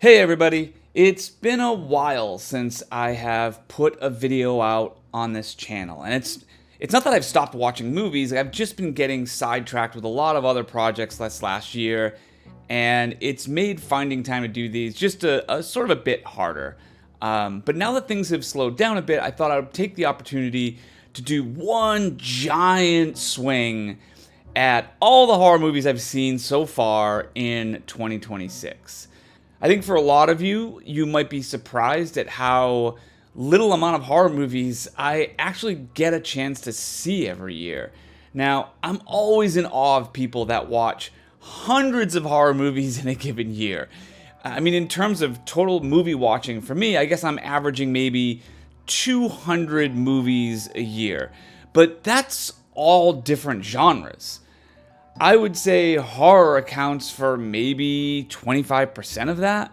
Hey everybody, it's been a while since I have put a video out on this channel, and it's not that I've stopped watching movies. I've just been getting sidetracked with a lot of other projects last year, and it's made finding time to do these just a sort of a bit harder. But now that things have slowed down a bit, I thought I would take the opportunity to do one giant swing at all the horror movies I've seen so far in 2026. I think for a lot of you, you might be surprised at how little amount of horror movies I actually get a chance to see every year. Now, I'm always in awe of people that watch hundreds of horror movies in a given year. I mean, in terms of total movie watching, for me, I guess I'm averaging maybe 200 movies a year. But that's all different genres. I would say horror accounts for maybe 25% of that.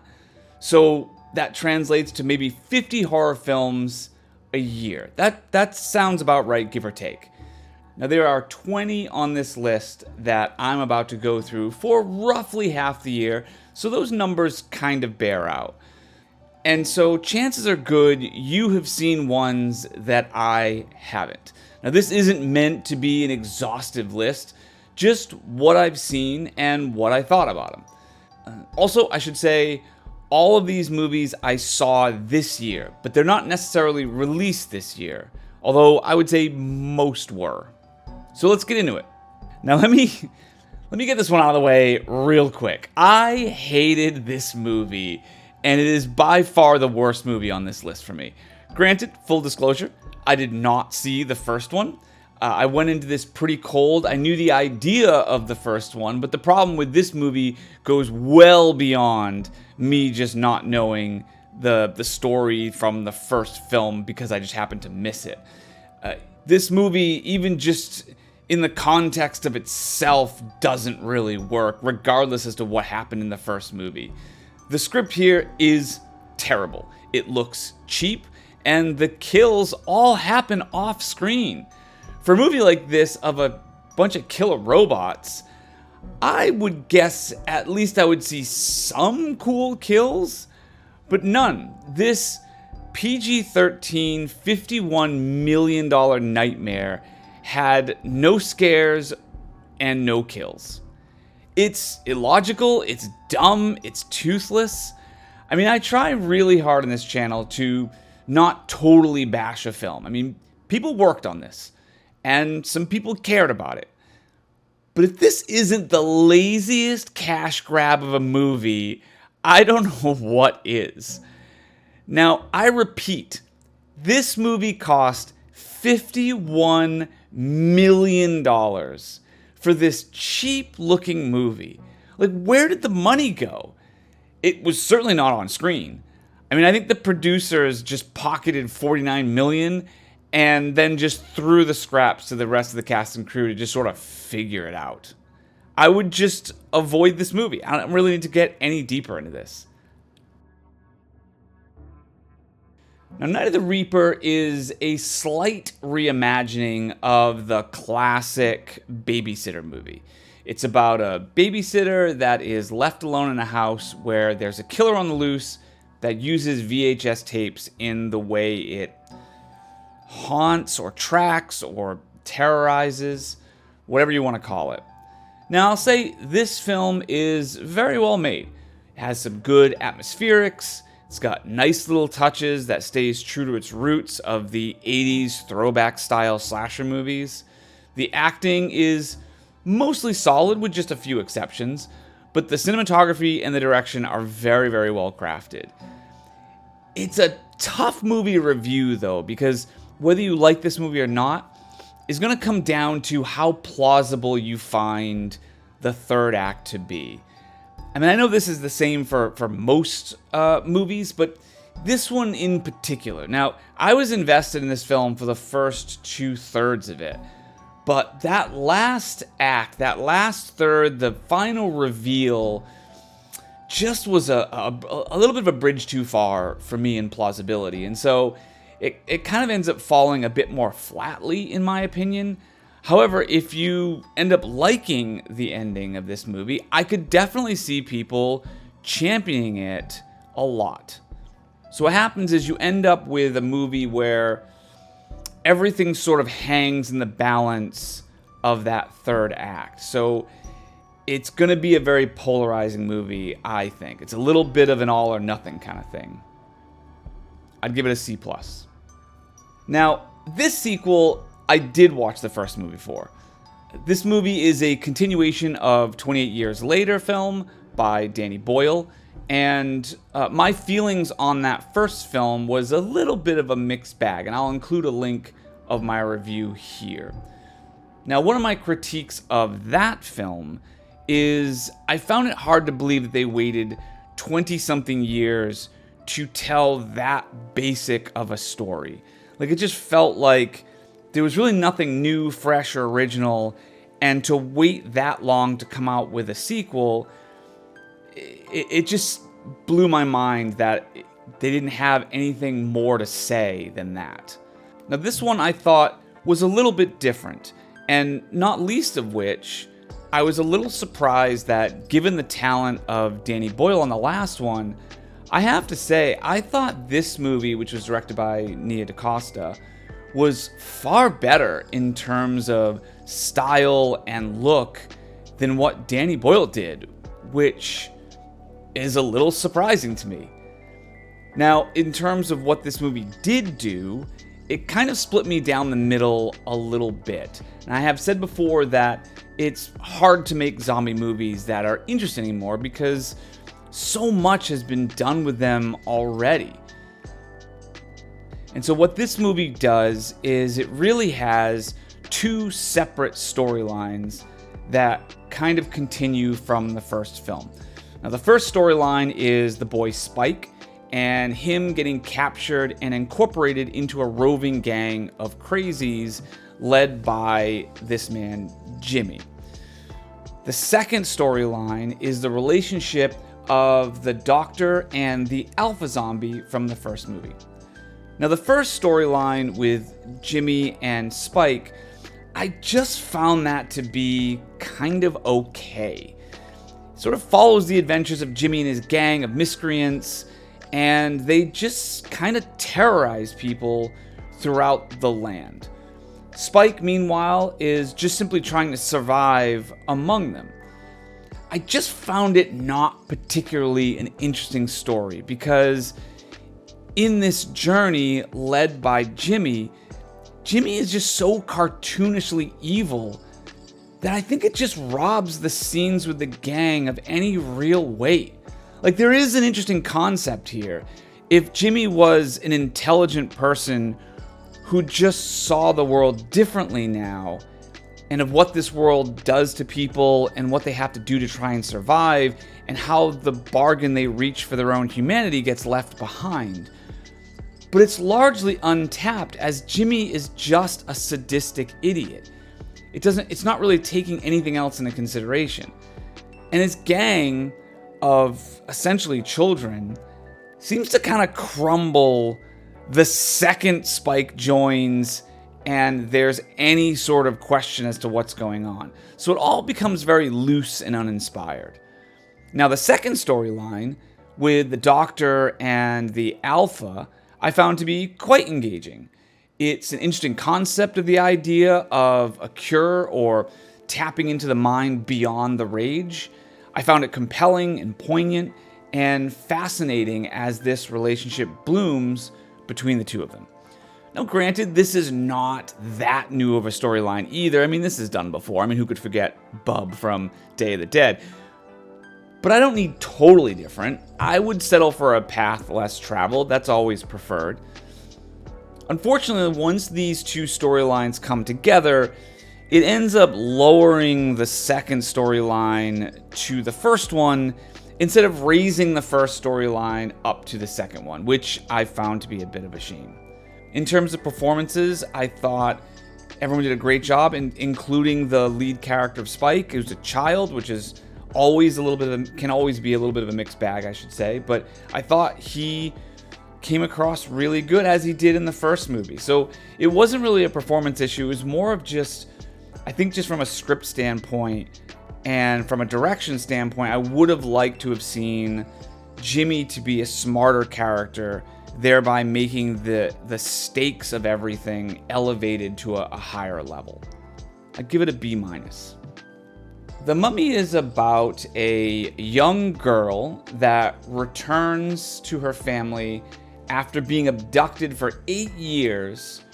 So that translates to maybe 50 horror films a year. That sounds about right, give or take. Now there are 20 on this list that I'm about to go through for roughly half the year, so those numbers kind of bear out. And so chances are good you have seen ones that I haven't. Now this isn't meant to be an exhaustive list, just what I've seen and what I thought about them. Also, I should say, all of these movies I saw this year, but they're not necessarily released this year, although I would say most were. So let's get into it. Now let me get this one out of the way real quick. I hated this movie, and it is by far the worst movie on this list for me. Granted, full disclosure, I did not see the first one. I went into this pretty cold. I knew the idea of the first one, but the problem with this movie goes well beyond me just not knowing the story from the first film because I just happened to miss it. This movie, even just in the context of itself, doesn't really work, regardless as to what happened in the first movie. The script here is terrible. It looks cheap, and the kills all happen off screen. For a movie like this of a bunch of killer robots, I would guess at least I would see some cool kills, but none. This PG-13 $51 million nightmare had no scares and no kills. It's illogical, it's dumb, it's toothless. I mean, I try really hard on this channel to not totally bash a film. I mean, people worked on this, and some people cared about it. But if this isn't the laziest cash grab of a movie, I don't know what is. Now, I repeat, this movie cost $51 million for this cheap-looking movie. Like, where did the money go? It was certainly not on screen. I mean, I think the producers just pocketed $49 million and then just threw the scraps to the rest of the cast and crew to just sort of figure it out. I would just avoid this movie. I don't really need to get any deeper into this. Now, Night of the Reaper is a slight reimagining of the classic babysitter movie. It's about a babysitter that is left alone in a house where there's a killer on the loose that uses VHS tapes in the way it haunts or tracks or terrorizes, whatever you want to call it. Now, I'll say this film is very well made. It has some good atmospherics. It's got nice little touches that stays true to its roots of the 80s throwback style slasher movies. The acting is mostly solid with just a few exceptions, but the cinematography and the direction are very, very well crafted. It's a tough movie to review, though, because whether you like this movie or not is going to come down to how plausible you find the third act to be. I mean, I know this is the same for most movies, but this one in particular. Now, I was invested in this film for the first 2/3 of it, but that last act, that last third, the final reveal just was a little bit of a bridge too far for me in plausibility, and so it kind of ends up falling a bit more flatly, in my opinion. However, if you end up liking the ending of this movie, I could definitely see people championing it a lot. So what happens is you end up with a movie where everything sort of hangs in the balance of that third act. So it's going to be a very polarizing movie, I think. It's a little bit of an all or nothing kind of thing. I'd give it a C+. Now, this sequel, I did watch the first movie for. This movie is a continuation of 28 Years Later film by Danny Boyle. And my feelings on that first film was a little bit of a mixed bag, and I'll include a link of my review here. Now, one of my critiques of that film is I found it hard to believe that they waited 20-something years to tell that basic of a story. Like, it just felt like there was really nothing new, fresh, or original, and to wait that long to come out with a sequel, it just blew my mind that they didn't have anything more to say than that. Now, this one I thought was a little bit different, and not least of which, I was a little surprised that given the talent of Danny Boyle on the last one, I have to say, I thought this movie, which was directed by Nia DaCosta, was far better in terms of style and look than what Danny Boyle did, which is a little surprising to me. Now, in terms of what this movie did do, it kind of split me down the middle a little bit. And I have said before that it's hard to make zombie movies that are interesting anymore because so much has been done with them already. And so what this movie does is it really has two separate storylines that kind of continue from the first film. Now, the first storyline is the boy Spike and him getting captured and incorporated into a roving gang of crazies led by this man, Jimmy. The second storyline is the relationship of the Doctor and the Alpha Zombie from the first movie. Now, the first storyline with Jimmy and Spike, I just found that to be kind of okay. It sort of follows the adventures of Jimmy and his gang of miscreants, and they just kind of terrorize people throughout the land. Spike, meanwhile, is just simply trying to survive among them. I just found it not particularly an interesting story because in this journey led by Jimmy is just so cartoonishly evil that I think it just robs the scenes with the gang of any real weight. Like, there is an interesting concept here. If Jimmy was an intelligent person who just saw the world differently now, and of what this world does to people and what they have to do to try and survive, and how the bargain they reach for their own humanity gets left behind. But it's largely untapped, as Jimmy is just a sadistic idiot. It's not really taking anything else into consideration. And his gang of essentially children seems to kind of crumble the second Spike joins and there's any sort of question as to what's going on. So it all becomes very loose and uninspired. Now, the second storyline with the Doctor and the Alpha, I found to be quite engaging. It's an interesting concept of the idea of a cure or tapping into the mind beyond the rage. I found it compelling and poignant and fascinating as this relationship blooms between the two of them. Now, granted, this is not that new of a storyline either. I mean, this is done before. I mean, who could forget Bub from Day of the Dead? But I don't need totally different. I would settle for a path less traveled. That's always preferred. Unfortunately, once these two storylines come together, it ends up lowering the second storyline to the first one instead of raising the first storyline up to the second one, which I found to be a bit of a shame. In terms of performances, I thought everyone did a great job, including the lead character of Spike, who's a child, which is always can always be a little bit of a mixed bag, I should say. But I thought he came across really good, as he did in the first movie. So it wasn't really a performance issue. It was more of just, I think, just from a script standpoint and from a direction standpoint, I would have liked to have seen Jimmy to be a smarter character, thereby making the stakes of everything elevated to a higher level. I'd give it a B-. The Mummy is about a young girl that returns to her family after being abducted for 8 years,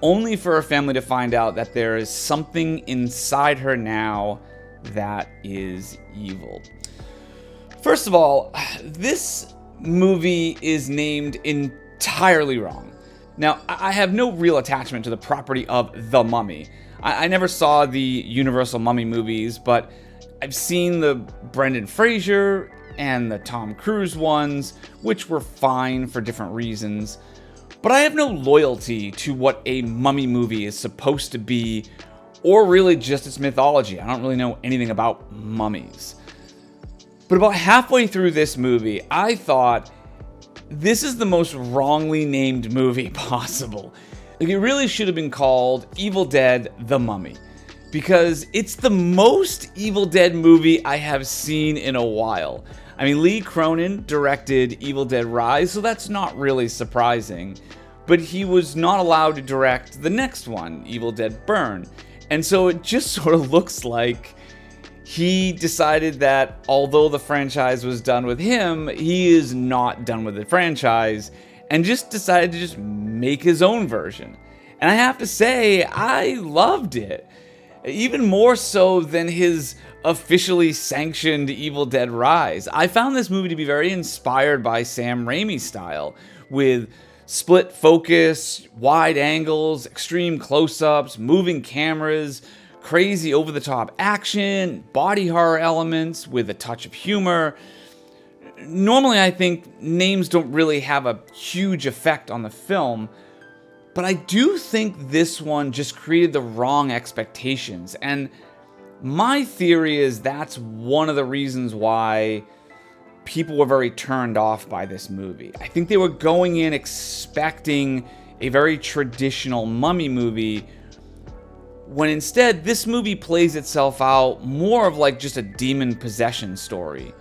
only for her family to find out that there is something inside her now that is evil. First of all, this movie is named entirely wrong. Now, I have no real attachment to the property of The Mummy. I never saw the Universal Mummy movies, but I've seen the Brendan Fraser and the Tom Cruise ones, which were fine for different reasons. But I have no loyalty to what a mummy movie is supposed to be, or really just its mythology. I don't really know anything about mummies. But about halfway through this movie, I thought, this is the most wrongly named movie possible. Like, it really should have been called Evil Dead: The Mummy, because it's the most Evil Dead movie I have seen in a while. I mean, Lee Cronin directed Evil Dead Rise, so that's not really surprising. But he was not allowed to direct the next one, Evil Dead Burn. And so it just sort of looks like he decided that although the franchise was done with him, he is not done with the franchise, and just decided to just make his own version. And I have to say, I loved it. Even more so than his officially sanctioned Evil Dead Rise. I found this movie to be very inspired by Sam Raimi's style, with split focus, wide angles, extreme close-ups, moving cameras, crazy over-the-top action, body horror elements with a touch of humor. Normally, I think names don't really have a huge effect on the film, but I do think this one just created the wrong expectations. And my theory is that's one of the reasons why people were very turned off by this movie. I think they were going in expecting a very traditional mummy movie, when instead this movie plays itself out more of like just a demon possession story.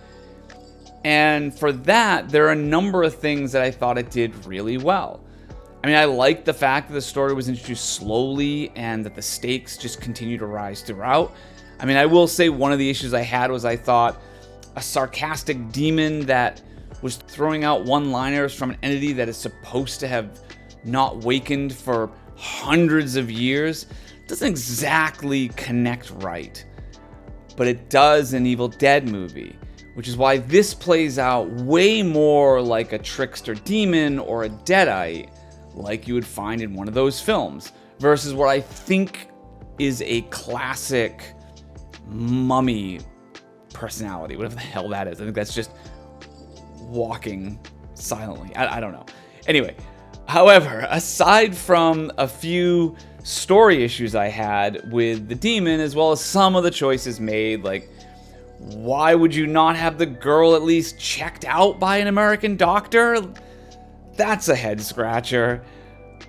And for that, there are a number of things that I thought it did really well. I mean, I liked the fact that the story was introduced slowly and that the stakes just continue to rise throughout. I mean, I will say one of the issues I had was I thought a sarcastic demon that was throwing out one-liners from an entity that is supposed to have not wakened for hundreds of years doesn't exactly connect right. But it does in Evil Dead movie, which is why this plays out way more like a trickster demon or a deadite, like you would find in one of those films, versus what I think is a classic mummy personality, whatever the hell that is. I think that's just walking silently. I don't know. Anyway, however, aside from a few story issues I had with the demon, as well as some of the choices made, like, why would you not have the girl at least checked out by an American doctor? That's a head scratcher.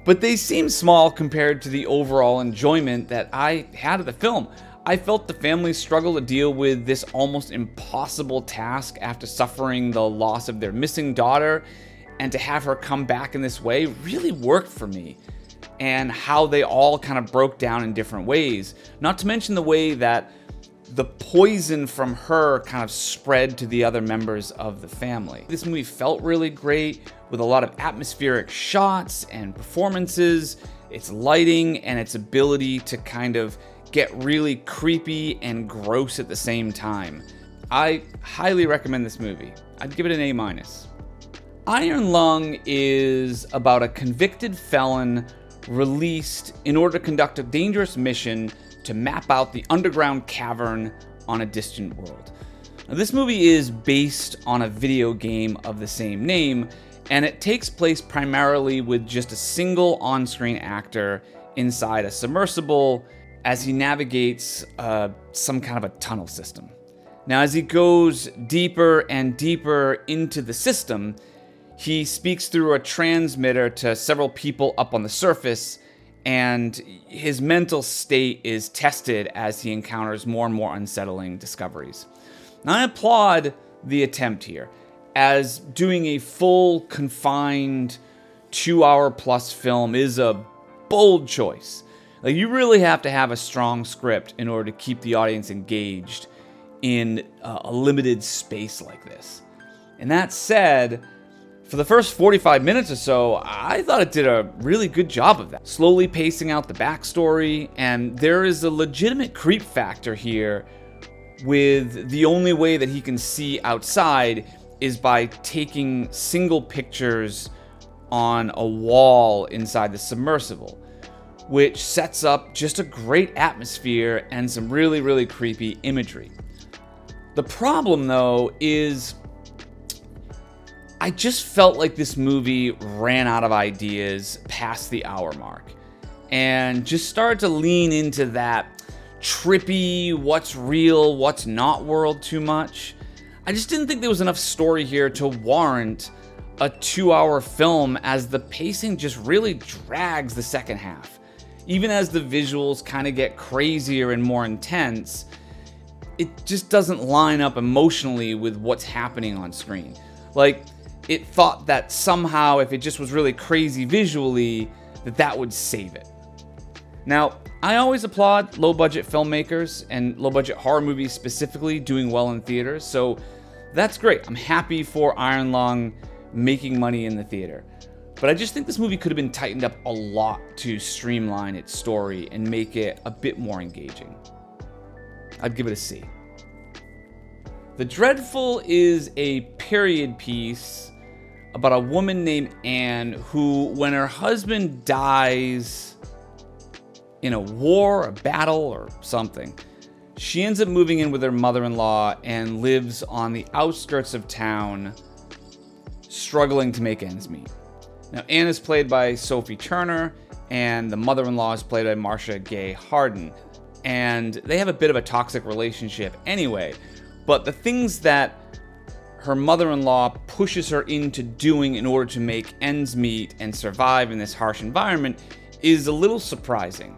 But they seem small compared to the overall enjoyment that I had of the film. I felt the family's struggle to deal with this almost impossible task after suffering the loss of their missing daughter, and to have her come back in this way really worked for me. And how they all kind of broke down in different ways. Not to mention the way that the poison from her kind of spread to the other members of the family. This movie felt really great, with a lot of atmospheric shots and performances, its lighting, and its ability to kind of get really creepy and gross at the same time. I highly recommend this movie. I'd give it an A-. Iron Lung is about a convicted felon released in order to conduct a dangerous mission to map out the underground cavern on a distant world. Now, this movie is based on a video game of the same name, and it takes place primarily with just a single on-screen actor inside a submersible as he navigates some kind of a tunnel system. Now, as he goes deeper and deeper into the system, he speaks through a transmitter to several people up on the surface, and his mental state is tested as he encounters more and more unsettling discoveries. Now, I applaud the attempt here. as doing a full, confined 2-hour plus film is a bold choice. Like, you really have to have a strong script in order to keep the audience engaged in a limited space like this. And that said, for the first 45 minutes or so, I thought it did a really good job of that. Slowly pacing out the backstory, and there is a legitimate creep factor here with the only way that he can see outside is by taking single pictures on a wall inside the submersible, which sets up just a great atmosphere and some really, really creepy imagery. The problem, though, is I just felt like this movie ran out of ideas past the hour mark and just started to lean into that trippy, what's real, what's not world too much. I just didn't think there was enough story here to warrant a 2-hour film, as the pacing just really drags the second half. Even as the visuals kind of get crazier and more intense, it just doesn't line up emotionally with what's happening on screen. Like, it thought that somehow if it just was really crazy visually, that would save it. Now, I always applaud low-budget filmmakers and low-budget horror movies specifically doing well in theaters, so that's great. I'm happy for Iron Lung making money in the theater. But I just think this movie could have been tightened up a lot to streamline its story and make it a bit more engaging. I'd give it a C. The Dreadful is a period piece about a woman named Anne who, when her husband dies in a war, a battle, or something, she ends up moving in with her mother-in-law and lives on the outskirts of town, struggling to make ends meet. Now, Anne is played by Sophie Turner, and the mother-in-law is played by Marcia Gay Harden. And they have a bit of a toxic relationship anyway, but the things that her mother-in-law pushes her into doing in order to make ends meet and survive in this harsh environment is a little surprising.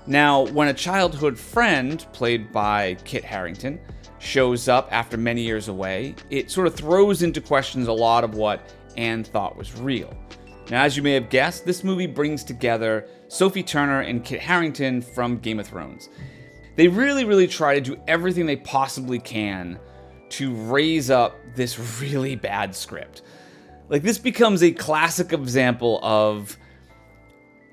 Now, when a childhood friend, played by Kit Harington, shows up after many years away, it sort of throws into questions a lot of what Anne thought was real. Now, as you may have guessed, this movie brings together Sophie Turner and Kit Harington from Game of Thrones. They really, really try to do everything they possibly can to raise up this really bad script. Like, this becomes a classic example of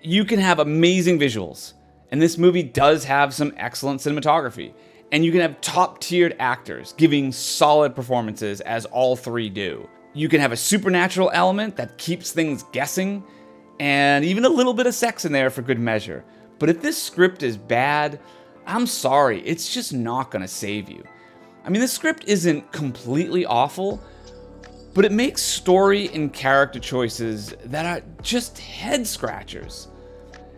you can have amazing visuals, and this movie does have some excellent cinematography, and you can have top-tiered actors giving solid performances, as all three do. You can have a supernatural element that keeps things guessing, and even a little bit of sex in there for good measure. But if this script is bad, I'm sorry, it's just not gonna save you. I mean, the script isn't completely awful, but it makes story and character choices that are just head scratchers.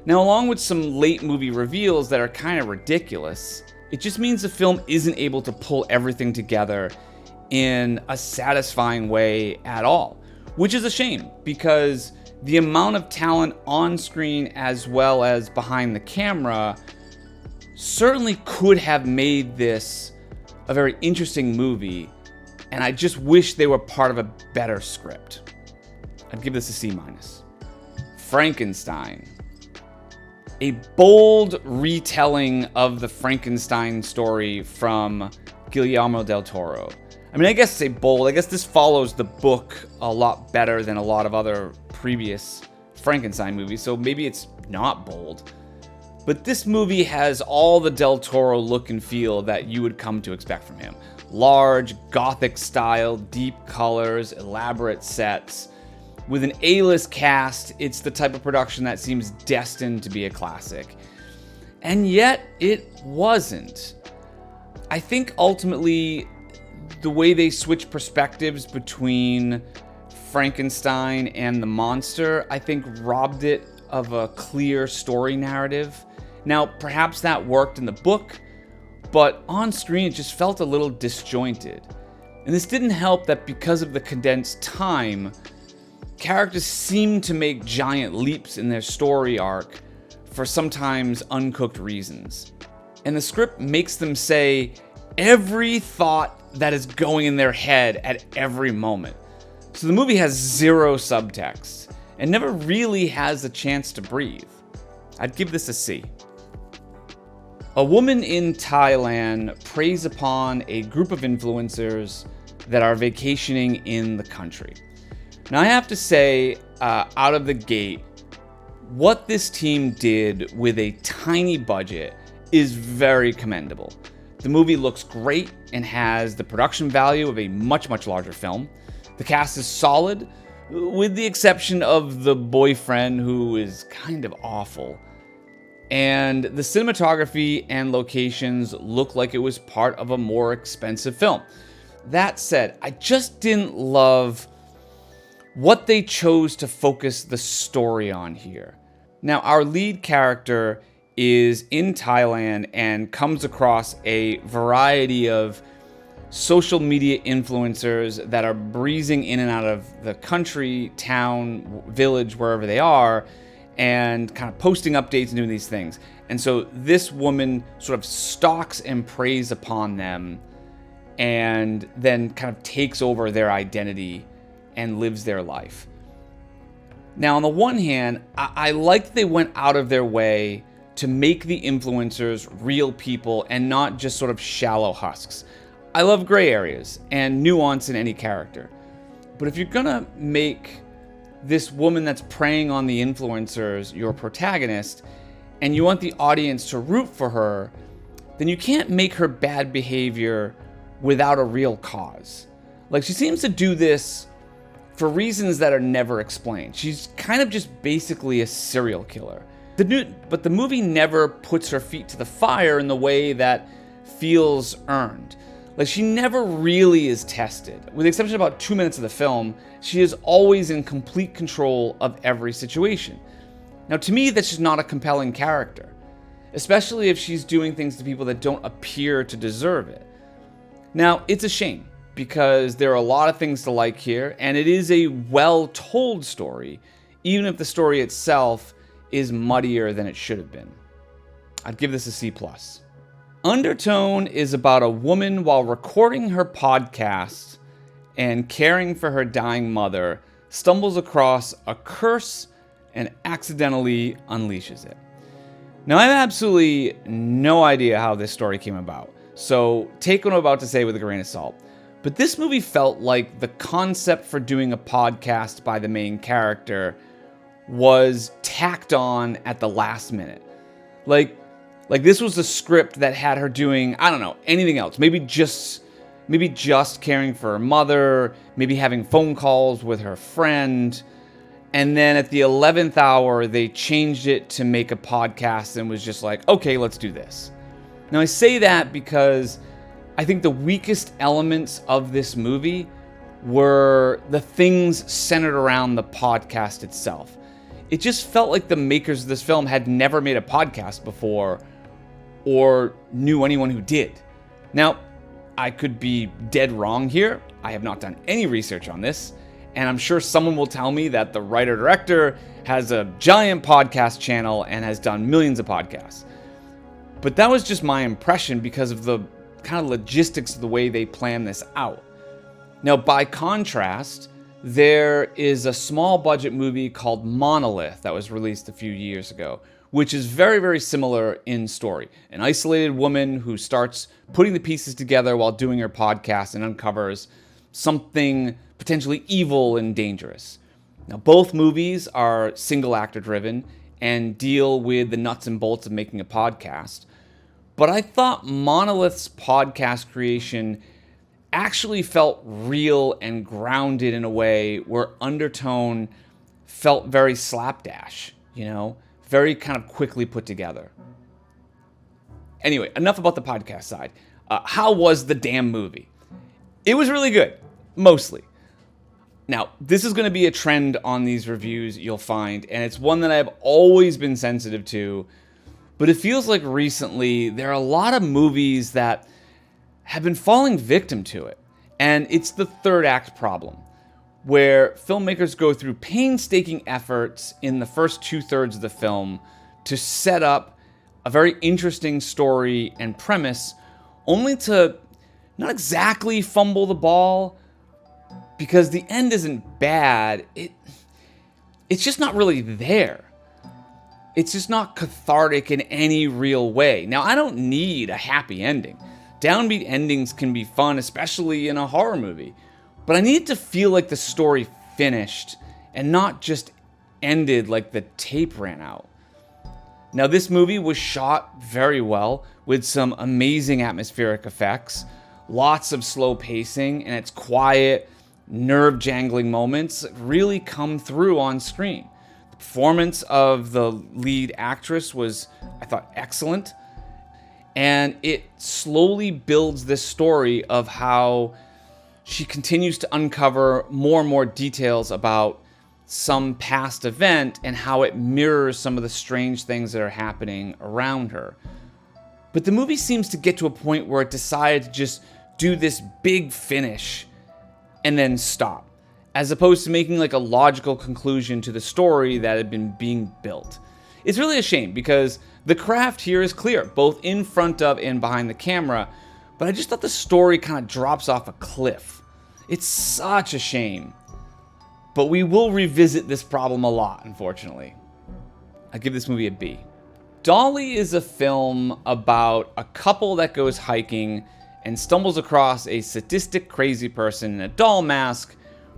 Now, along with some late movie reveals that are kind of ridiculous, it just means the film isn't able to pull everything together in a satisfying way at all, which is a shame, because the amount of talent on screen as well as behind the camera certainly could have made this a very interesting movie, and I just wish they were part of a better script. I'd give this a C-. Frankenstein. A bold retelling of the Frankenstein story from Guillermo del Toro. I mean, I guess say bold. I guess this follows the book a lot better than a lot of other previous Frankenstein movies, so maybe it's not bold. But this movie has all the Del Toro look and feel that you would come to expect from him. Large, gothic style, deep colors, elaborate sets. With an A-list cast, it's the type of production that seems destined to be a classic. And yet, it wasn't. I think ultimately, the way they switch perspectives between Frankenstein and the monster, I think robbed it of a clear story narrative. Now, perhaps that worked in the book, but on screen it just felt a little disjointed. And this didn't help that because of the condensed time, characters seem to make giant leaps in their story arc for sometimes uncooked reasons. And the script makes them say every thought that is going in their head at every moment. So the movie has zero subtext and never really has a chance to breathe. I'd give this a C. A woman in Thailand preys upon a group of influencers that are vacationing in the country. Now, I have to say, out of the gate, what this team did with a tiny budget is very commendable. The movie looks great and has the production value of a much, much larger film. The cast is solid, with the exception of the boyfriend, who is kind of awful. And the cinematography and locations look like it was part of a more expensive film. That said, I just didn't love what they chose to focus the story on here. Now, our lead character is in Thailand and comes across a variety of social media influencers that are breezing in and out of the country, town, village, wherever they are, and kind of posting updates and doing these things. And so this woman sort of stalks and preys upon them and then kind of takes over their identity and lives their life. Now, on the one hand, I like that they went out of their way to make the influencers real people and not just sort of shallow husks. I love gray areas and nuance in any character. But if you're gonna make this woman that's preying on the influencers your protagonist, and you want the audience to root for her, then you can't make her bad behavior without a real cause. Like, she seems to do this for reasons that are never explained. She's kind of just basically a serial killer. But the movie never puts her feet to the fire in the way that feels earned. Like, she never really is tested. With the exception of about 2 minutes of the film, she is always in complete control of every situation. Now, to me, that's just not a compelling character, especially if she's doing things to people that don't appear to deserve it. Now, it's a shame, because there are a lot of things to like here, and it is a well-told story, even if the story itself is muddier than it should have been. I'd give this a C+. Undertone is about a woman while recording her podcast and caring for her dying mother, stumbles across a curse and accidentally unleashes it. Now, I have absolutely no idea how this story came about, so take what I'm about to say with a grain of salt. But this movie felt like the concept for doing a podcast by the main character was tacked on at the last minute. Like this was a script that had her doing, I don't know, anything else. Maybe just caring for her mother, maybe having phone calls with her friend. And then at the 11th hour, they changed it to make a podcast and was just like, okay, let's do this. Now, I say that because I think the weakest elements of this movie were the things centered around the podcast itself. It just felt like the makers of this film had never made a podcast before or knew anyone who did. Now, I could be dead wrong here. I have not done any research on this, and I'm sure someone will tell me that the writer-director has a giant podcast channel and has done millions of podcasts. But that was just my impression because of the kind of logistics of the way they plan this out. Now, by contrast, there is a small budget movie called Monolith that was released a few years ago, which is very, very similar in story. An isolated woman who starts putting the pieces together while doing her podcast and uncovers something potentially evil and dangerous. Now, both movies are single actor driven and deal with the nuts and bolts of making a podcast. But I thought Monolith's podcast creation actually felt real and grounded in a way where Undertone felt very slapdash, very kind of quickly put together. Anyway, enough about the podcast side. How was the damn movie? It was really good, mostly. Now, this is going to be a trend on these reviews you'll find, and it's one that I've always been sensitive to, but it feels like recently there are a lot of movies that have been falling victim to it. And it's the third act problem, where filmmakers go through painstaking efforts in the first 2/3 of the film to set up a very interesting story and premise, only to not exactly fumble the ball, because the end isn't bad. It's just not really there. It's just not cathartic in any real way. Now, I don't need a happy ending. Downbeat endings can be fun, especially in a horror movie. But I need it to feel like the story finished and not just ended like the tape ran out. Now, this movie was shot very well with some amazing atmospheric effects, lots of slow pacing, and its quiet, nerve-jangling moments really come through on screen. The performance of the lead actress was, I thought, excellent. And it slowly builds this story of how she continues to uncover more and more details about some past event and how it mirrors some of the strange things that are happening around her. But the movie seems to get to a point where it decided to just do this big finish and then stop, as opposed to making like a logical conclusion to the story that had been being built. It's really a shame because the craft here is clear, both in front of and behind the camera, but I just thought the story kind of drops off a cliff. It's such a shame. But we will revisit this problem a lot, unfortunately. I give this movie a B. Dolly is a film about a couple that goes hiking and stumbles across a sadistic, crazy person in a doll mask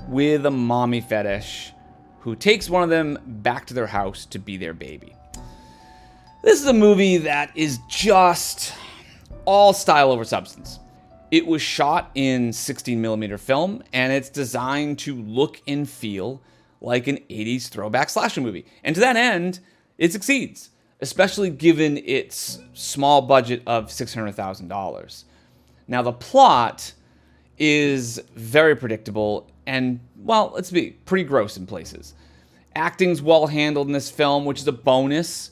with a mommy fetish who takes one of them back to their house to be their baby. This is a movie that is just all style over substance. It was shot in 16mm film, and it's designed to look and feel like an 80s throwback slasher movie. And to that end, it succeeds, especially given its small budget of $600,000. Now, the plot is very predictable and, well, let's be pretty gross in places. Acting's well handled in this film, which is a bonus.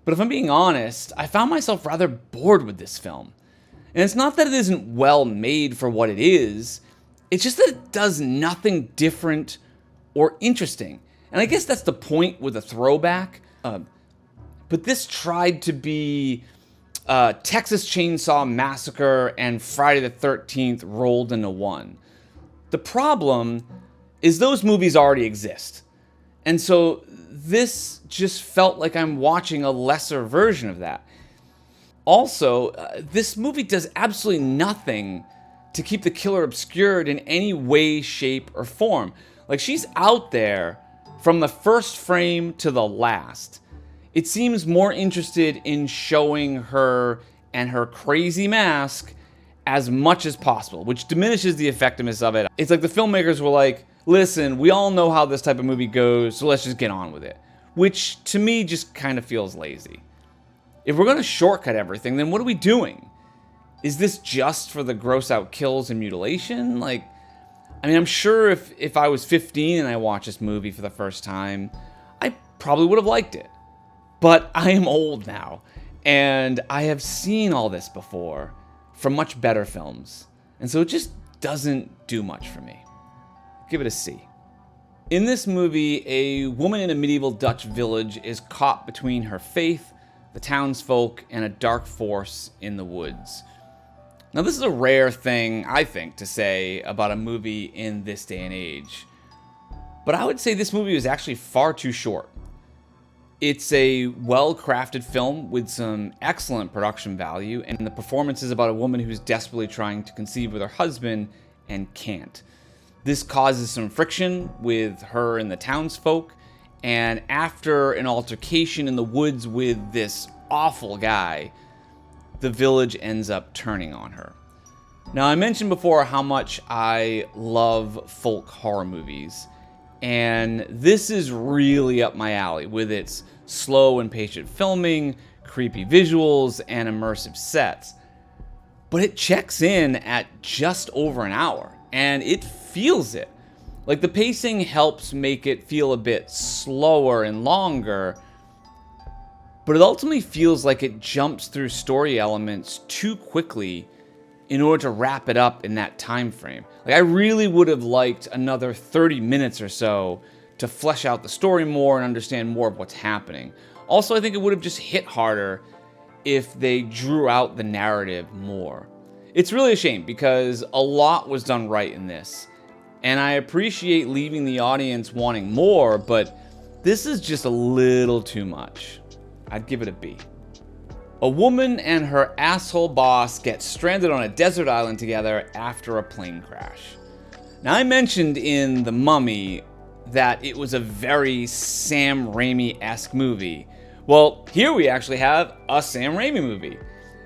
But if I'm being honest, I found myself rather bored with this film. And it's not that it isn't well made for what it is, it's just that it does nothing different or interesting. And I guess that's the point with a throwback. But this tried to be Texas Chainsaw Massacre and Friday the 13th rolled into one. The problem is those movies already exist. And so this just felt like I'm watching a lesser version of that. Also, this movie does absolutely nothing to keep the killer obscured in any way, shape, or form. Like, she's out there from the first frame to the last. It seems more interested in showing her and her crazy mask as much as possible, which diminishes the effectiveness of it. It's like the filmmakers were like, listen, we all know how this type of movie goes, so let's just get on with it. Which, to me, just kind of feels lazy. If we're going to shortcut everything, then what are we doing? Is this just for the gross out kills and mutilation? Like, I mean, I'm sure if I was 15 and I watched this movie for the first time, I probably would have liked it. But I am old now, and I have seen all this before from much better films. And so it just doesn't do much for me. Give it a C. In this movie, a woman in a medieval Dutch village is caught between her faith, the townsfolk, and a dark force in the woods. Now, this is a rare thing, I think, to say about a movie in this day and age. But I would say this movie was actually far too short. It's a well-crafted film with some excellent production value, and the performance is about a woman who's desperately trying to conceive with her husband and can't. This causes some friction with her and the townsfolk, and after an altercation in the woods with this awful guy, the village ends up turning on her. Now, I mentioned before how much I love folk horror movies, and this is really up my alley with its slow and patient filming, creepy visuals, and immersive sets. But it checks in at just over an hour, and it feels it. Like, the pacing helps make it feel a bit slower and longer, but it ultimately feels like it jumps through story elements too quickly in order to wrap it up in that time frame. Like, I really would have liked another 30 minutes or so to flesh out the story more and understand more of what's happening. Also, I think it would have just hit harder if they drew out the narrative more. It's really a shame because a lot was done right in this. And I appreciate leaving the audience wanting more, but this is just a little too much. I'd give it a B. A woman and her asshole boss get stranded on a desert island together after a plane crash. Now, I mentioned in The Mummy that it was a very Sam Raimi-esque movie. Well, here we actually have a Sam Raimi movie.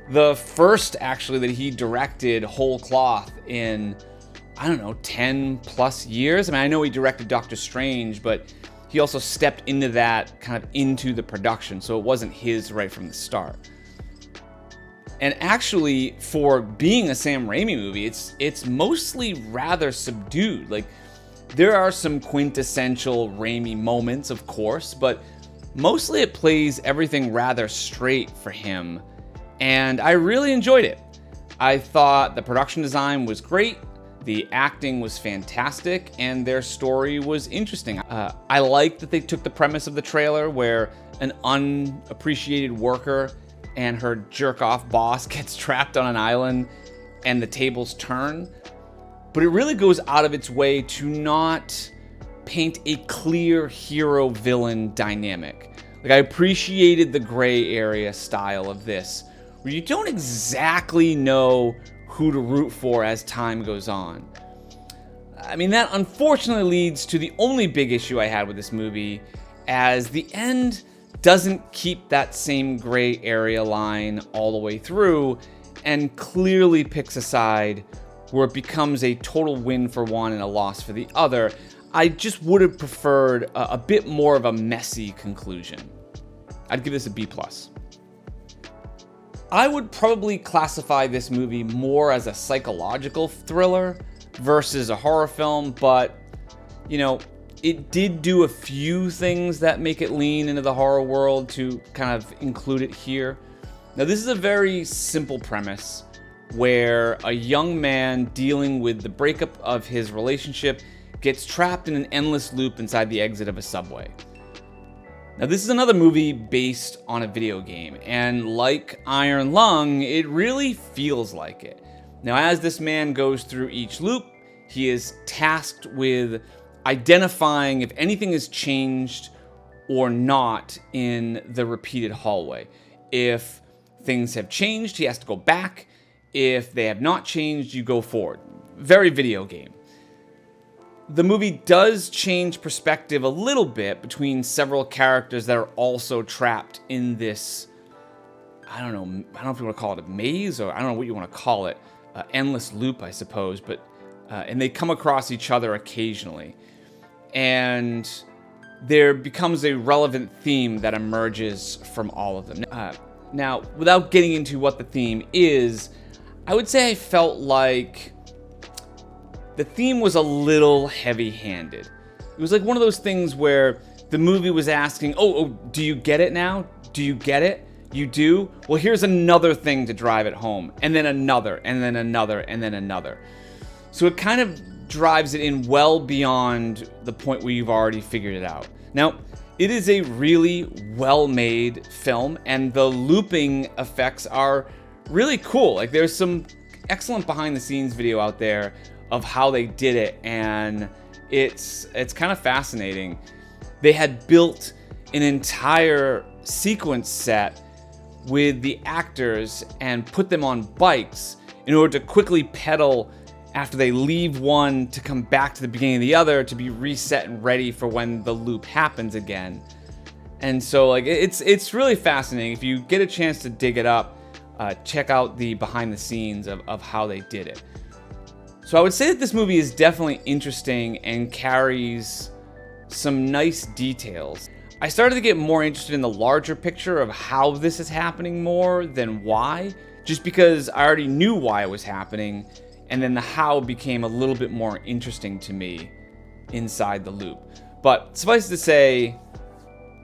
The first, actually, that he directed whole cloth in, 10 plus years. I know he directed Doctor Strange, but he also stepped into that, kind of into the production, so it wasn't his right from the start. And actually, for being a Sam Raimi movie, it's mostly rather subdued. Like, there are some quintessential Raimi moments, of course, but mostly it plays everything rather straight for him. And I really enjoyed it. I thought the production design was great, the acting was fantastic, and their story was interesting. I like that they took the premise of the trailer where an unappreciated worker and her jerk-off boss gets trapped on an island and the tables turn. But it really goes out of its way to not paint a clear hero-villain dynamic. Like, I appreciated the gray area style of this, where you don't exactly know who to root for as time goes on. That unfortunately leads to the only big issue I had with this movie, as the end doesn't keep that same gray area line all the way through and clearly picks a side where it becomes a total win for one and a loss for the other. I just would have preferred a bit more of a messy conclusion. I'd give this a B+. I would probably classify this movie more as a psychological thriller versus a horror film, but, it did do a few things that make it lean into the horror world to kind of include it here. Now, this is a very simple premise where a young man dealing with the breakup of his relationship gets trapped in an endless loop inside the exit of a subway. Now, this is another movie based on a video game, and like Iron Lung, it really feels like it. Now, as this man goes through each loop, he is tasked with identifying if anything has changed or not in the repeated hallway. If things have changed, he has to go back. If they have not changed, you go forward. Very video game. The movie does change perspective a little bit between several characters that are also trapped in this, I don't know if you want to call it a maze, or I don't know what you want to call it, endless loop, I suppose, but and they come across each other occasionally. And there becomes a relevant theme that emerges from all of them. Now, without getting into what the theme is, I would say I felt like the theme was a little heavy-handed. It was like one of those things where the movie was asking, oh, do you get it now? Do you get it? You do? Well, here's another thing to drive it home, and then another, and then another, and then another. So it kind of drives it in well beyond the point where you've already figured it out. Now, it is a really well-made film, and the looping effects are really cool. Like, there's some excellent behind-the-scenes video out there of how they did it, and it's kind of fascinating. They had built an entire sequence set with the actors and put them on bikes in order to quickly pedal after they leave one to come back to the beginning of the other to be reset and ready for when the loop happens again. And so, like, it's really fascinating. If you get a chance to dig it up, check out the behind the scenes of how they did it. So I would say that this movie is definitely interesting and carries some nice details. I started to get more interested in the larger picture of how this is happening more than why, just because I already knew why it was happening, and then the how became a little bit more interesting to me inside the loop. But suffice to say,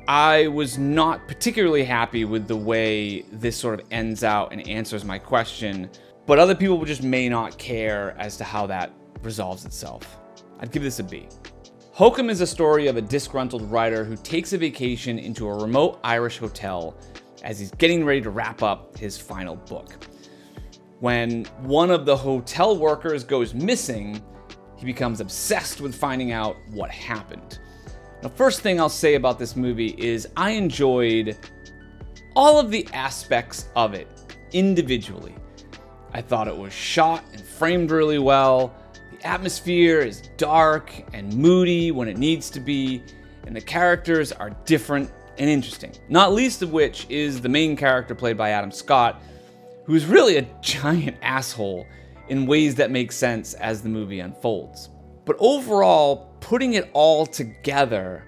I was not particularly happy with the way this sort of ends out and answers my question, but other people just may not care as to how that resolves itself. I'd give this a B. Hokum is a story of a disgruntled writer who takes a vacation into a remote Irish hotel as he's getting ready to wrap up his final book. When one of the hotel workers goes missing, he becomes obsessed with finding out what happened. The first thing I'll say about this movie is I enjoyed all of the aspects of it individually. I thought it was shot and framed really well. The atmosphere is dark and moody when it needs to be, and the characters are different and interesting. Not least of which is the main character played by Adam Scott, who's really a giant asshole in ways that make sense as the movie unfolds. But overall, putting it all together,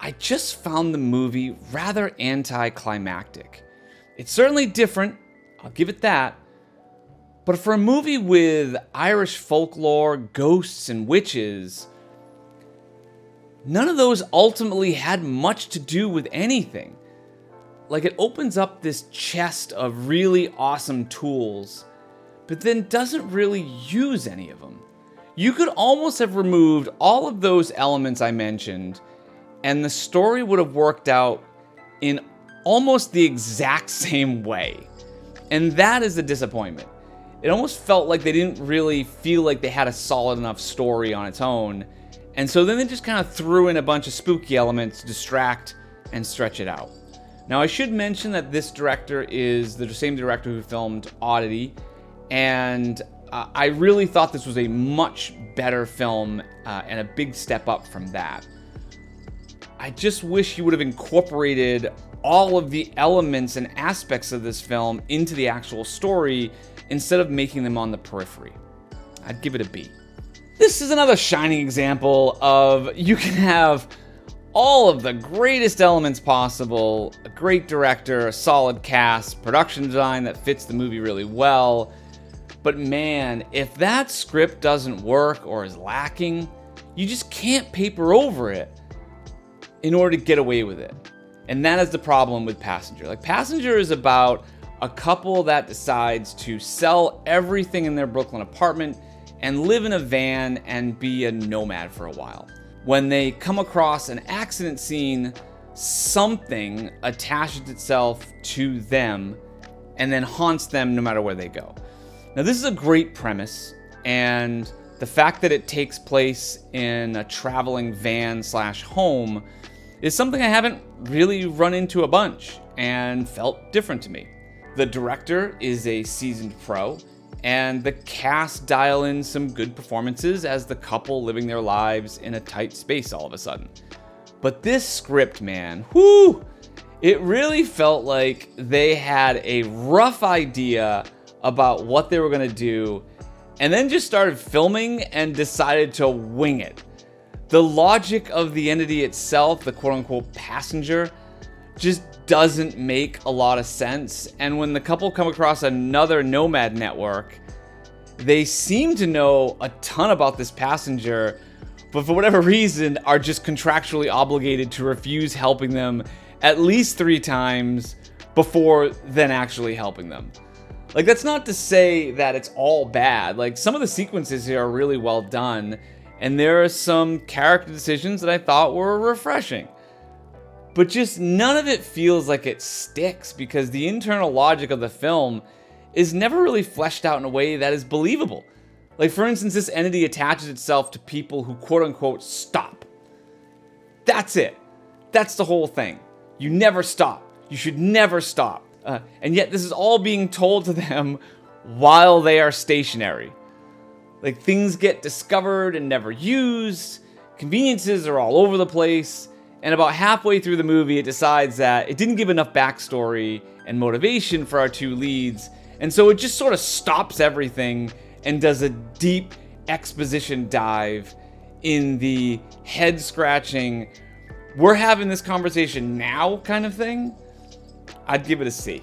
I just found the movie rather anticlimactic. It's certainly different, I'll give it that, but for a movie with Irish folklore, ghosts, and witches, none of those ultimately had much to do with anything. Like, it opens up this chest of really awesome tools, but then doesn't really use any of them. You could almost have removed all of those elements I mentioned, and the story would have worked out in almost the exact same way. And that is a disappointment. It almost felt like they didn't really feel like they had a solid enough story on its own, and so then they just kind of threw in a bunch of spooky elements to distract and stretch it out. Now, I should mention that this director is the same director who filmed Oddity, and I really thought this was a much better film and a big step up from that. I just wish he would have incorporated all of the elements and aspects of this film into the actual story instead of making them on the periphery. I'd give it a B. This is another shining example of you can have all of the greatest elements possible, a great director, a solid cast, production design that fits the movie really well, but man, if that script doesn't work or is lacking, you just can't paper over it in order to get away with it. And that is the problem with Passenger. Like, Passenger is about a couple that decides to sell everything in their Brooklyn apartment and live in a van and be a nomad for a while. When they come across an accident scene, something attaches itself to them and then haunts them no matter where they go. Now, this is a great premise, and the fact that it takes place in a traveling van/home is something I haven't really run into a bunch and felt different to me. The director is a seasoned pro, and the cast dial in some good performances as the couple living their lives in a tight space all of a sudden. But this script, man, whoo! It really felt like they had a rough idea about what they were gonna do, and then just started filming and decided to wing it. The logic of the entity itself, the quote-unquote passenger, just doesn't make a lot of sense. And when the couple come across another nomad network, they seem to know a ton about this passenger, but for whatever reason are just contractually obligated to refuse helping them at least 3 times before then actually helping them. Like, that's not to say that it's all bad. Like, some of the sequences here are really well done, and there are some character decisions that I thought were refreshing. But just none of it feels like it sticks because the internal logic of the film is never really fleshed out in a way that is believable. Like, for instance, this entity attaches itself to people who quote-unquote stop. That's it. That's the whole thing. You never stop. You should never stop. And yet this is all being told to them while they are stationary. Like, things get discovered and never used. Conveniences are all over the place. And about halfway through the movie, it decides that it didn't give enough backstory and motivation for our 2 leads. And so it just sort of stops everything and does a deep exposition dive in the head-scratching, we're having this conversation now kind of thing. I'd give it a C.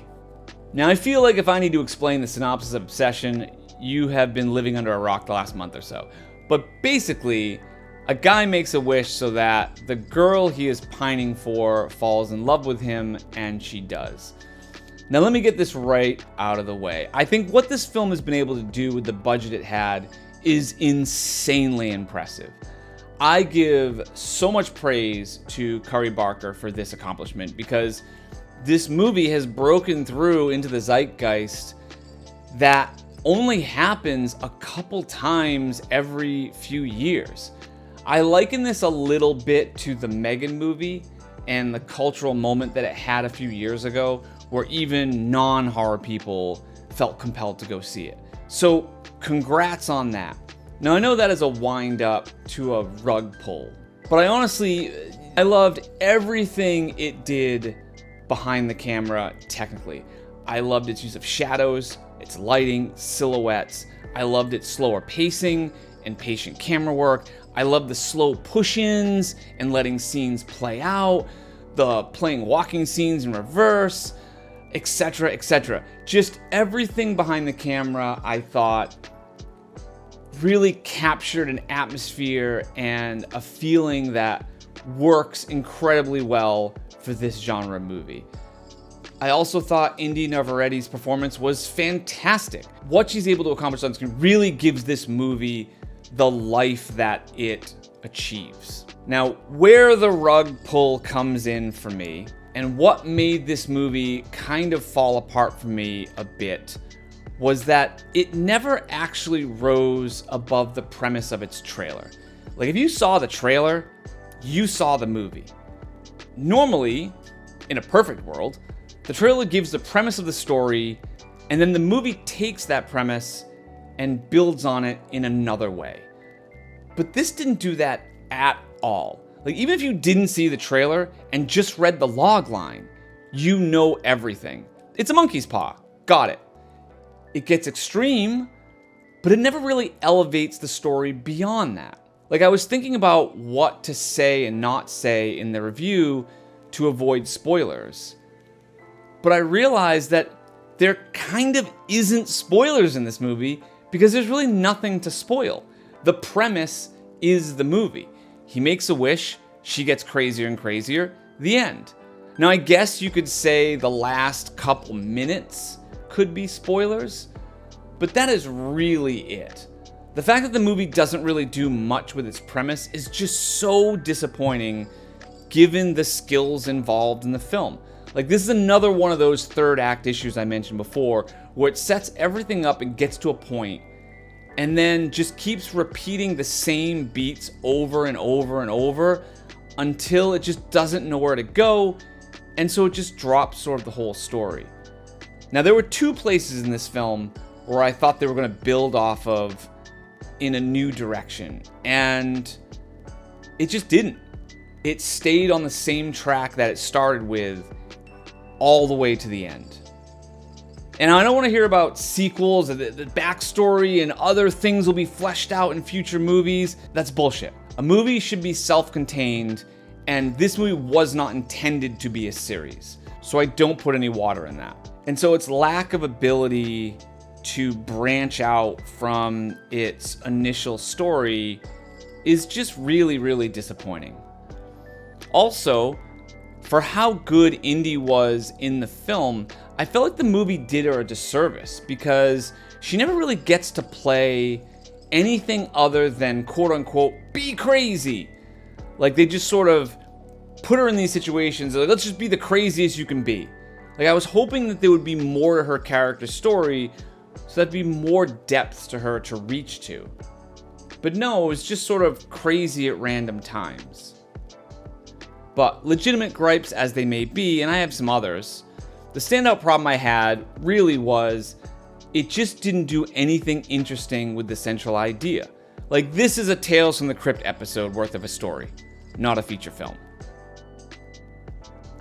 Now, I feel like if I need to explain the synopsis of Obsession, you have been living under a rock the last month or so. But basically, a guy makes a wish so that the girl he is pining for falls in love with him, and she does. Now, let me get this right out of the way. I think what this film has been able to do with the budget it had is insanely impressive. I give so much praise to Curry Barker for this accomplishment because this movie has broken through into the zeitgeist that only happens a couple times every few years. I liken this a little bit to the Megan movie and the cultural moment that it had a few years ago, where even non-horror people felt compelled to go see it. So congrats on that. Now I know that is a wind up to a rug pull, but I loved everything it did behind the camera technically. I loved its use of shadows, its lighting, silhouettes. I loved its slower pacing and patient camera work. I loved the slow push-ins and letting scenes play out, the playing walking scenes in reverse, etc., etc. Just everything behind the camera, I thought, really captured an atmosphere and a feeling that works incredibly well for this genre movie. I also thought Indy Navarrette's performance was fantastic. What she's able to accomplish on screen really gives this movie the life that it achieves. Now, where the rug pull comes in for me, and what made this movie kind of fall apart for me a bit, was that it never actually rose above the premise of its trailer. Like, if you saw the trailer, you saw the movie. Normally, in a perfect world, the trailer gives the premise of the story, and then the movie takes that premise and builds on it in another way. But this didn't do that at all. Like, even if you didn't see the trailer and just read the log line, you know everything. It's a monkey's paw. Got it. It gets extreme, but it never really elevates the story beyond that. Like, I was thinking about what to say and not say in the review to avoid spoilers. But I realized that there kind of isn't spoilers in this movie because there's really nothing to spoil. The premise is the movie. He makes a wish, she gets crazier and crazier, the end. Now, I guess you could say the last couple minutes could be spoilers, but that is really it. The fact that the movie doesn't really do much with its premise is just so disappointing given the skills involved in the film. Like, this is another one of those third act issues I mentioned before, where it sets everything up and gets to a point, and then just keeps repeating the same beats over and over and over until it just doesn't know where to go, and so it just drops sort of the whole story. Now, there were two places in this film where I thought they were going to build off of in a new direction, and it just didn't. It stayed on the same track that it started with all the way to the end. And I don't want to hear about sequels, the backstory and other things will be fleshed out in future movies. That's bullshit. A movie should be self-contained, and this movie was not intended to be a series. So I don't put any water in that. And so its lack of ability to branch out from its initial story is just really, really disappointing. Also, for how good Indy was in the film, I felt like the movie did her a disservice because she never really gets to play anything other than quote-unquote be crazy. Like, they just sort of put her in these situations like, let's just be the craziest you can be. Like, I was hoping that there would be more to her character story so that'd be more depth to her to reach to. But no, it was just sort of crazy at random times. But legitimate gripes as they may be, and I have some others, the standout problem I had really was it just didn't do anything interesting with the central idea. Like, this is a Tales from the Crypt episode worth of a story, not a feature film.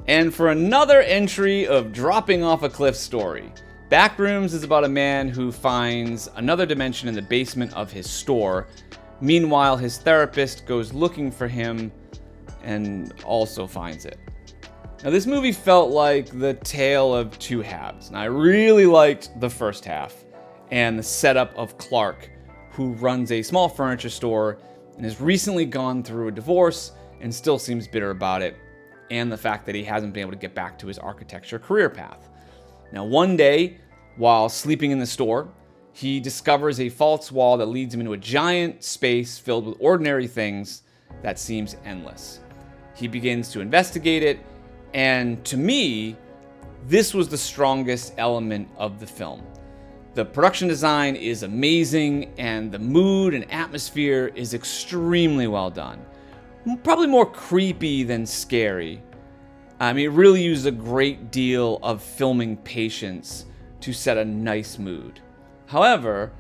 And for another entry of dropping off a cliff story, Backrooms is about a man who finds another dimension in the basement of his store. Meanwhile, his therapist goes looking for him and also finds it. Now, this movie felt like the tale of two halves, and I really liked the first half and the setup of Clark, who runs a small furniture store and has recently gone through a divorce and still seems bitter about it, and the fact that he hasn't been able to get back to his architecture career path. Now, one day, while sleeping in the store, he discovers a false wall that leads him into a giant space filled with ordinary things that seems endless. He begins to investigate it, and to me, this was the strongest element of the film. The production design is amazing, and the mood and atmosphere is extremely well done. Probably more creepy than scary. I mean, it really used a great deal of filming patience to set a nice mood. However,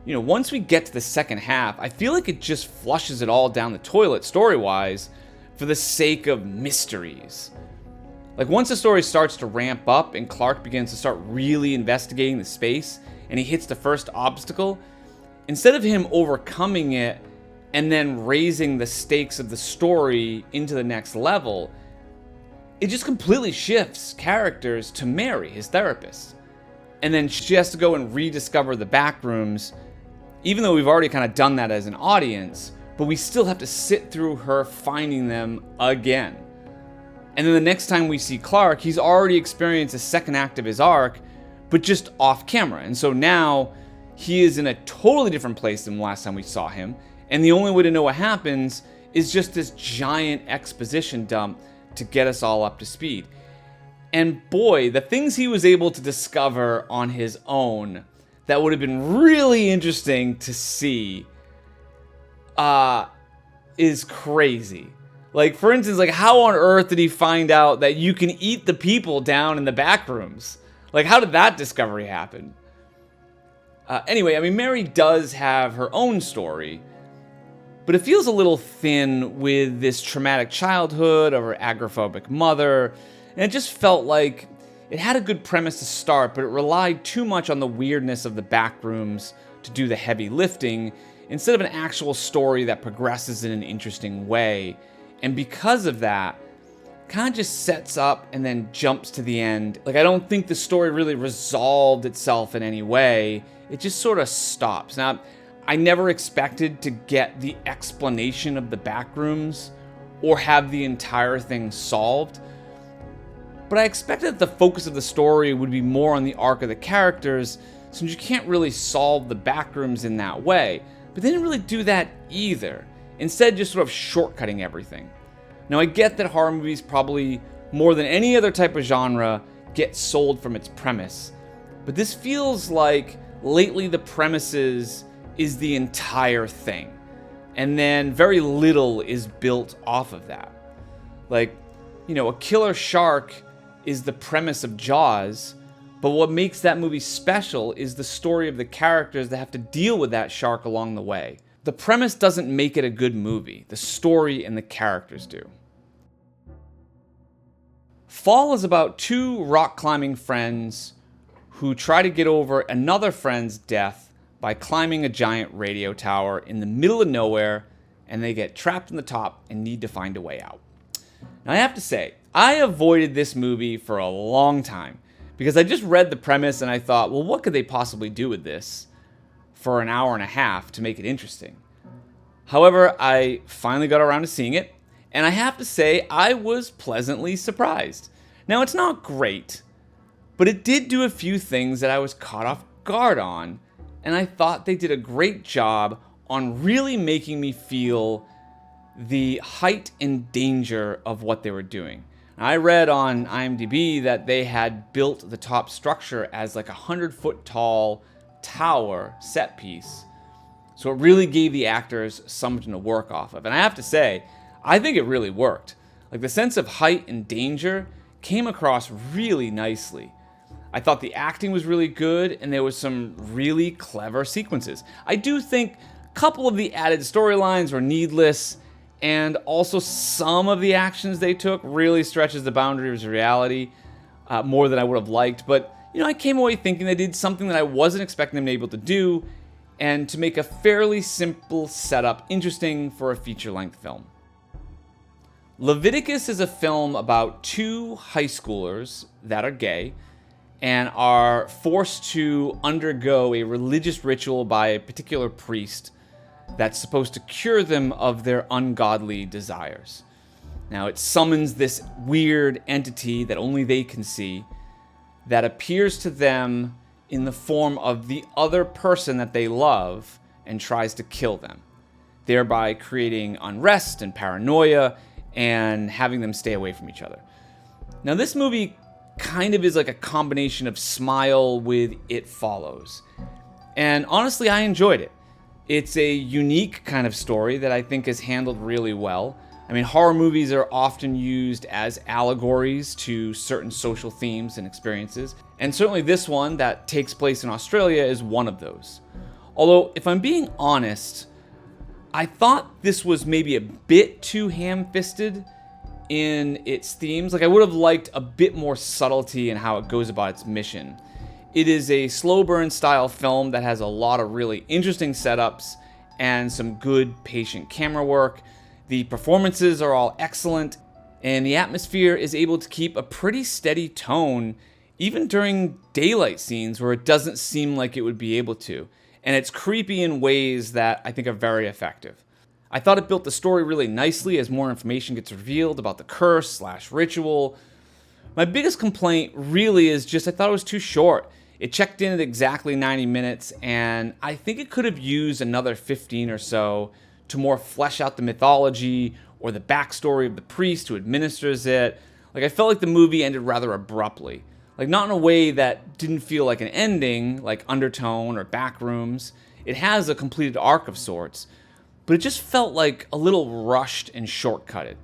once we get to the second half, I feel like it just flushes it all down the toilet story-wise for the sake of mysteries. Like, once the story starts to ramp up and Clark begins to start really investigating the space and he hits the first obstacle, instead of him overcoming it and then raising the stakes of the story into the next level, it just completely shifts characters to Mary, his therapist. And then she has to go and rediscover the Backrooms, even though we've already kind of done that as an audience, but we still have to sit through her finding them again. And then the next time we see Clark, he's already experienced the second act of his arc, but just off camera. And so now he is in a totally different place than last time we saw him. And the only way to know what happens is just this giant exposition dump to get us all up to speed. And boy, the things he was able to discover on his own that would have been really interesting to see is crazy. Like, for instance, like, how on earth did he find out that you can eat the people down in the Backrooms? Like, how did that discovery happen? Anyway, I mean, Mary does have her own story, but it feels a little thin with this traumatic childhood of her agoraphobic mother, and it just felt like it had a good premise to start, but it relied too much on the weirdness of the Backrooms to do the heavy lifting, instead of an actual story that progresses in an interesting way. And because of that, kind of just sets up and then jumps to the end. Like, I don't think the story really resolved itself in any way. It just sort of stops. Now, I never expected to get the explanation of the Backrooms or have the entire thing solved, but I expected that the focus of the story would be more on the arc of the characters, since you can't really solve the Backrooms in that way. But they didn't really do that either. Instead, just sort of shortcutting everything. Now, I get that horror movies probably, more than any other type of genre, get sold from its premise, but this feels like lately the premises is the entire thing, and then very little is built off of that. Like, a killer shark is the premise of Jaws, but what makes that movie special is the story of the characters that have to deal with that shark along the way. The premise doesn't make it a good movie, the story and the characters do. Fall is about two rock climbing friends who try to get over another friend's death by climbing a giant radio tower in the middle of nowhere, and they get trapped in the top and need to find a way out. Now, I have to say, I avoided this movie for a long time because I just read the premise and I thought, well, what could they possibly do with this for an hour and a half to make it interesting? However, I finally got around to seeing it, and I have to say, I was pleasantly surprised. Now, it's not great, but it did do a few things that I was caught off guard on, and I thought they did a great job on really making me feel the height and danger of what they were doing. I read on IMDb that they had built the top structure as like a 100-foot tall tower set piece. So it really gave the actors something to work off of. And I have to say, I think it really worked. Like, the sense of height and danger came across really nicely. I thought the acting was really good, and there was some really clever sequences. I do think a couple of the added storylines were needless, and also some of the actions they took really stretches the boundaries of reality more than I would have liked. But, I came away thinking they did something that I wasn't expecting them to be able to do, and to make a fairly simple setup interesting for a feature-length film. Leviticus is a film about two high schoolers that are gay and are forced to undergo a religious ritual by a particular priest that's supposed to cure them of their ungodly desires. Now, it summons this weird entity that only they can see that appears to them in the form of the other person that they love and tries to kill them, thereby creating unrest and paranoia and having them stay away from each other. Now, this movie kind of is like a combination of Smile with It Follows. And honestly, I enjoyed it. It's a unique kind of story that I think is handled really well. I mean, horror movies are often used as allegories to certain social themes and experiences, and certainly this one that takes place in Australia is one of those. Although, if I'm being honest, I thought this was maybe a bit too ham-fisted in its themes. Like, I would have liked a bit more subtlety in how it goes about its mission. It is a slow burn style film that has a lot of really interesting setups and some good patient camera work. The performances are all excellent, and the atmosphere is able to keep a pretty steady tone even during daylight scenes where it doesn't seem like it would be able to. And it's creepy in ways that I think are very effective. I thought it built the story really nicely as more information gets revealed about the curse/ritual. My biggest complaint really is just I thought it was too short. It checked in at exactly 90 minutes, and I think it could have used another 15 or so to more flesh out the mythology or the backstory of the priest who administers it. Like, I felt like the movie ended rather abruptly. Like, not in a way that didn't feel like an ending, like Undertone or Backrooms. It has a completed arc of sorts, but it just felt like a little rushed and shortcutted.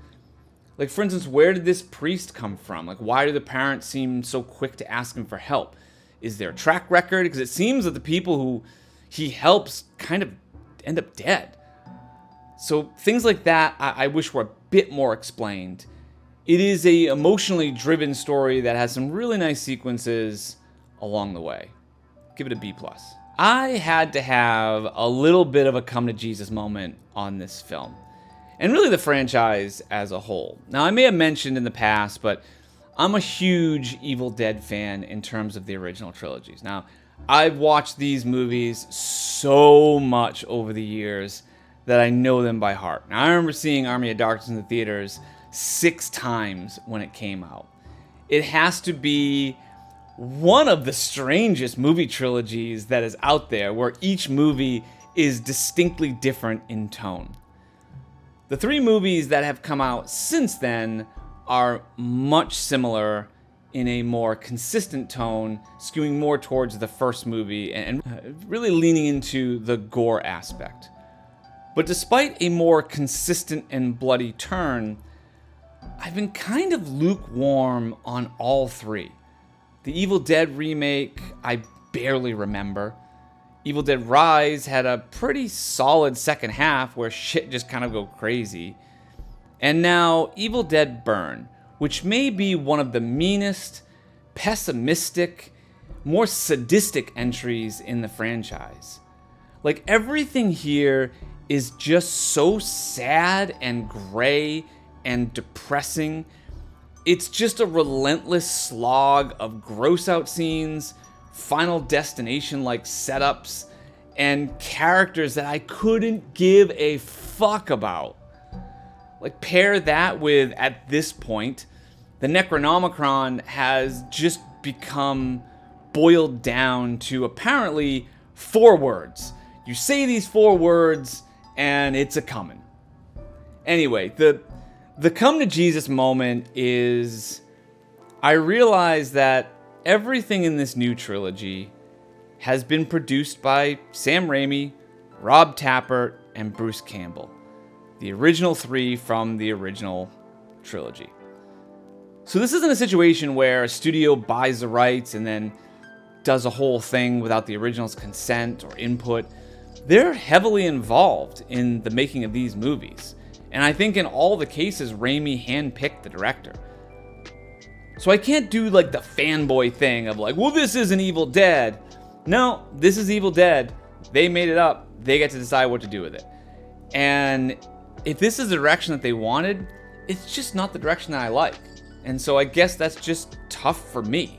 Like, for instance, where did this priest come from? Like, why do the parents seem so quick to ask him for help? Is there a track record? Because it seems that the people who he helps kind of end up dead. So things like that I wish were a bit more explained. It is a emotionally driven story that has some really nice sequences along the way. Give it a B+. I had to have a little bit of a come to Jesus moment on this film, and really the franchise as a whole. Now, I may have mentioned in the past, but I'm a huge Evil Dead fan in terms of the original trilogies. Now, I've watched these movies so much over the years that I know them by heart. Now, I remember seeing Army of Darkness in the theaters 6 times when it came out. It has to be one of the strangest movie trilogies that is out there, where each movie is distinctly different in tone. The 3 movies that have come out since then are much similar in a more consistent tone, skewing more towards the first movie and really leaning into the gore aspect. But despite a more consistent and bloody turn, I've been kind of lukewarm on all 3. The Evil Dead remake, I barely remember. Evil Dead Rise had a pretty solid second half where shit just kind of go crazy. And now Evil Dead Burn, which may be one of the meanest, pessimistic, more sadistic entries in the franchise. Like, everything here is just so sad and gray and depressing. It's just a relentless slog of gross out scenes, Final Destination-like setups, and characters that I couldn't give a fuck about. Like, pair that with, at this point, the Necronomicon has just become boiled down to apparently 4 words. You say these 4 words, and it's a coming. Anyway, the come to Jesus moment is, I realize that everything in this new trilogy has been produced by Sam Raimi, Rob Tappert, and Bruce Campbell, the original 3 from the original trilogy. So this isn't a situation where a studio buys the rights and then does a whole thing without the original's consent or input. They're heavily involved in the making of these movies. And I think in all the cases, Raimi handpicked the director. So I can't do like the fanboy thing of like, well, this isn't Evil Dead. No, this is Evil Dead. They made it up. They get to decide what to do with it. And if this is the direction that they wanted, it's just not the direction that I like. And so I guess that's just tough for me.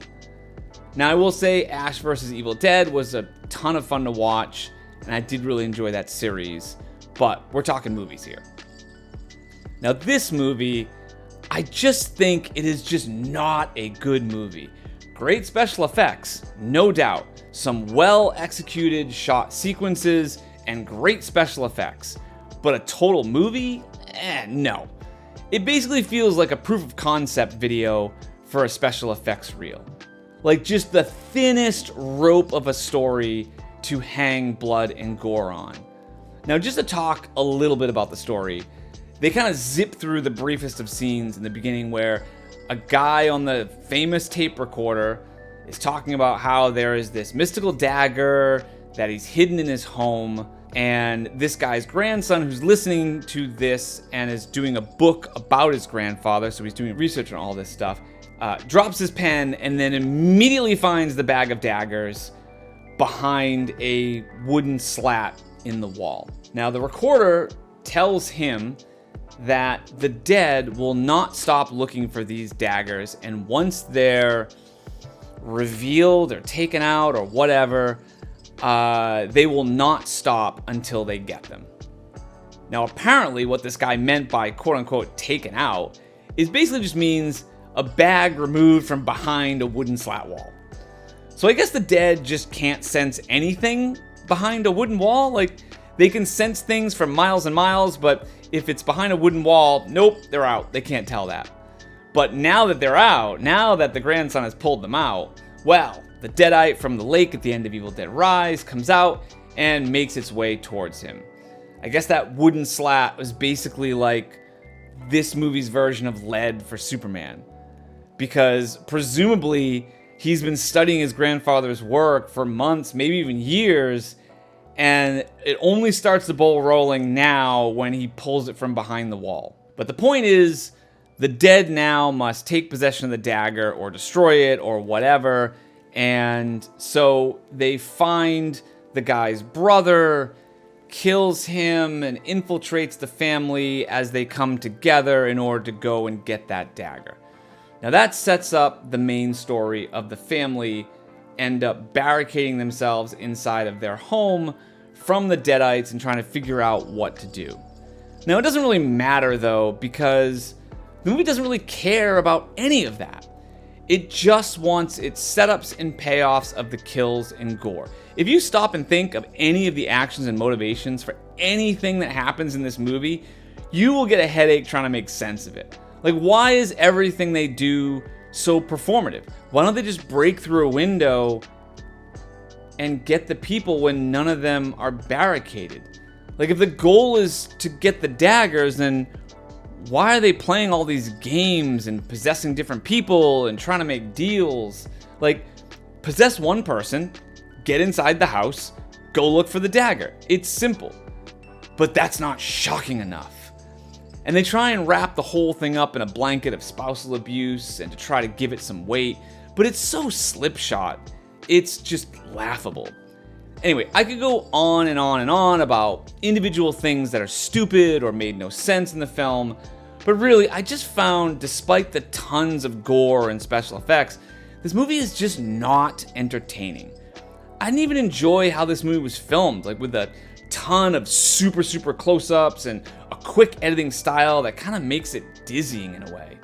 Now, I will say Ash vs. Evil Dead was a ton of fun to watch, and I did really enjoy that series, but we're talking movies here. Now, this movie, I just think it is just not a good movie. Great special effects, no doubt. Some well-executed shot sequences and great special effects. But a total movie? No. It basically feels like a proof of concept video for a special effects reel. Like just the thinnest rope of a story to hang blood and gore on. Now, just to talk a little bit about the story, they kind of zip through the briefest of scenes in the beginning where a guy on the famous tape recorder is talking about how there is this mystical dagger that he's hidden in his home, and this guy's grandson who's listening to this and is doing a book about his grandfather, so he's doing research on all this stuff, drops his pen and then immediately finds the bag of daggers behind a wooden slat in the wall. Now, the recorder tells him that the dead will not stop looking for these daggers, and once they're revealed or taken out or whatever, they will not stop until they get them. Now, apparently what this guy meant by quote-unquote taken out is basically just means a bag removed from behind a wooden slat wall. So I guess the dead just can't sense anything behind a wooden wall. Like, they can sense things from miles and miles, but if it's behind a wooden wall, nope, they're out. They can't tell that. But now that they're out, now that the grandson has pulled them out, well, the deadite from the lake at the end of Evil Dead Rise comes out and makes its way towards him. I guess that wooden slat was basically like this movie's version of lead for Superman. Because presumably he's been studying his grandfather's work for months, maybe even years, and it only starts the ball rolling now when he pulls it from behind the wall. But the point is, the dead now must take possession of the dagger or destroy it or whatever. And so they find the guy's brother, kills him, and infiltrates the family as they come together in order to go and get that dagger. Now that sets up the main story of the family end up barricading themselves inside of their home from the deadites and trying to figure out what to do. Now it doesn't really matter though, because the movie doesn't really care about any of that. It just wants its setups and payoffs of the kills and gore. If you stop and think of any of the actions and motivations for anything that happens in this movie, you will get a headache trying to make sense of it. Like, why is everything they do so performative? Why don't they just break through a window and get the people when none of them are barricaded? Like, if the goal is to get the daggers, then why are they playing all these games and possessing different people and trying to make deals? Like, possess one person, get inside the house, go look for the dagger. It's simple. But that's not shocking enough. And they try and wrap the whole thing up in a blanket of spousal abuse and to try to give it some weight, but it's so slipshod, it's just laughable. Anyway, I could go on and on and on about individual things that are stupid or made no sense in the film, but really, I just found, despite the tons of gore and special effects, this movie is just not entertaining. I didn't even enjoy how this movie was filmed, like with a ton of super close-ups and a quick editing style that kind of makes it dizzying in a way.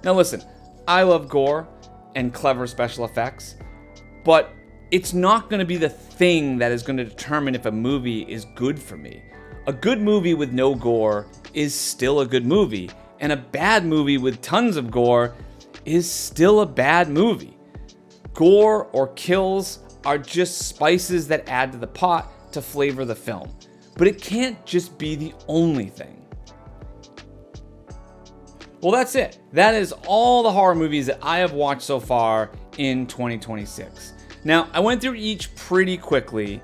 Now listen, I love gore and clever special effects, but it's not going to be the thing that is going to determine if a movie is good for me. A good movie with no gore is still a good movie, and a bad movie with tons of gore is still a bad movie. Gore or kills are just spices that add to the pot to flavor the film, but it can't just be the only thing. Well, that's it. That is all the horror movies that I have watched so far in 2026. Now, I went through each pretty quickly,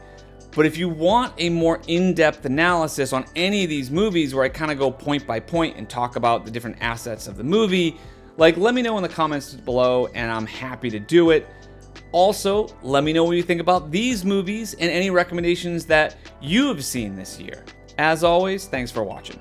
but if you want a more in-depth analysis on any of these movies where I kind of go point by point and talk about the different assets of the movie, like, let me know in the comments below and I'm happy to do it. Also, let me know what you think about these movies and any recommendations that you have seen this year. As always, thanks for watching.